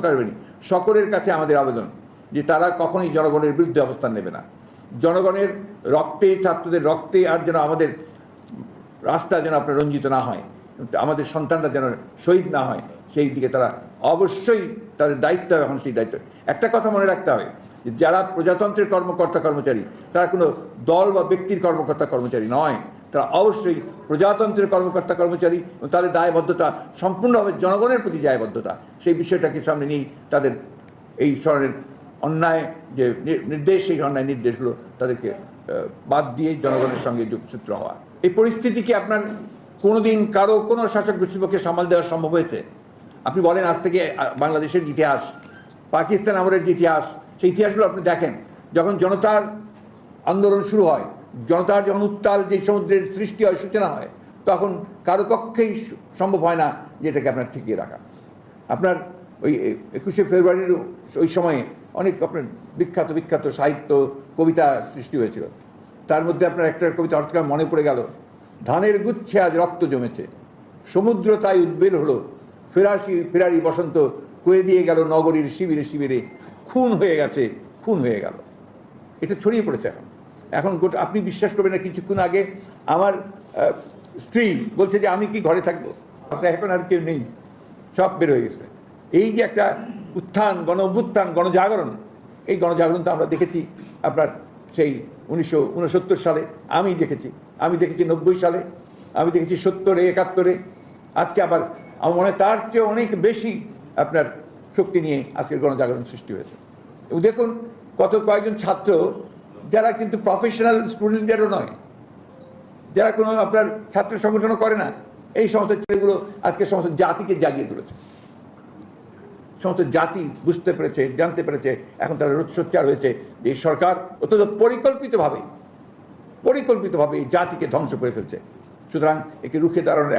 করবেনি। সকলের কাছে আমাদের আবেদন যে তারা কখনোই জনগণের বিরুদ্ধে অবস্থান নেবে না। জনগণের রক্তে, ছাত্রদের রক্তে আর যেন আমাদের রাস্তা যেন আপনার রঞ্জিত না হয়, আমাদের সন্তানরা যেন শহীদ না হয়, সেই দিকে তারা অবশ্যই তাদের দায়িত্ব, এখন সেই দায়িত্ব। একটা কথা মনে রাখতে হবে যে যারা প্রজাতন্ত্রের কর্মকর্তা কর্মচারী তারা কোনো দল বা ব্যক্তির কর্মকর্তা কর্মচারী নয়, তারা অবশ্যই প্রজাতন্ত্রের কর্মকর্তা কর্মচারী এবং তাদের দায়বদ্ধতা সম্পূর্ণভাবে জনগণের প্রতি দায়বদ্ধতা। সেই বিষয়টাকে সামনে নিয়েই তাদের এই ধরনের অন্যায় যে নির্দেশ, সেই অন্যায় নির্দেশগুলো তাদেরকে বাদ দিয়ে জনগণের সঙ্গে যোগসূত্র হওয়া। এই পরিস্থিতি কি আপনার কোনোদিন কারো কোনো শাসক গোষ্ঠীপক্ষে সামাল দেওয়া সম্ভব হয়েছে? আপনি বলেন আজ থেকে বাংলাদেশের ইতিহাস, পাকিস্তান আমলের যে ইতিহাস, সেই ইতিহাসগুলো আপনি দেখেন। যখন জনতার আন্দোলন শুরু হয়, জনতার যখন উত্তাল যে সমুদ্রের সৃষ্টি হয়, সূচনা হয়, তখন কারো পক্ষেই সম্ভব হয় না যে এটাকে আপনার ঠেকিয়ে রাখা। আপনার ওই 21শে ফেব্রুয়ারির ওই সময়ে অনেক আপনার বিখ্যাত বিখ্যাত সাহিত্য কবিতা সৃষ্টি হয়েছিল। তার মধ্যে আপনার একটা কবিতা অর্থকার মনে পড়ে গেল, ধানের গুচ্ছে আজ রক্ত জমেছে, সমুদ্র তাই উদ্বেল হলো, ফেরারি বসন্ত কয়ে দিয়ে গেল নগরীর শিবিরে শিবিরে, খুন হয়ে গেছে, খুন হয়ে গেল। এটা ছড়িয়ে পড়েছে এখন গোটা। আপনি বিশ্বাস করবেন না, কিছুক্ষণ আগে আমার স্ত্রী বলছে যে আমি কি ঘরে থাকবো, এখন আর কেউ নেই, সব বের হয়ে গেছে। এই যে একটা উত্থান, গণ অভ্যুত্থান, গণজাগরণ, এই গণজাগরণ তো আমরা দেখেছি আপনার সেই 1969 সালে, আমি দেখেছি 90 সালে, আমি দেখেছি 70-এ, 71-এ। আজকে আবার আমার মনে হয় তার চেয়ে অনেক বেশি আপনার শক্তি নিয়ে আজকের গণজাগরণ সৃষ্টি হয়েছে। এবং দেখুন কয়েকজন ছাত্র যারা কিন্তু প্রফেশনাল স্টুডেন্টদেরও নয়, যারা কোনো আপনার ছাত্র সংগঠনও করে না, এই সমস্ত ছেলেগুলো আজকে সমস্ত জাতিকে জাগিয়ে তুলেছে। সমস্ত জাতি বুঝতে পেরেছে, জানতে পেরেছে, এখন তারা সোচ্চার হয়েছে যে সরকার অত্যন্ত পরিকল্পিতভাবে এই জাতিকে ধ্বংস করে ফেলছে। সুতরাং একে রুখে দাঁড়ানোর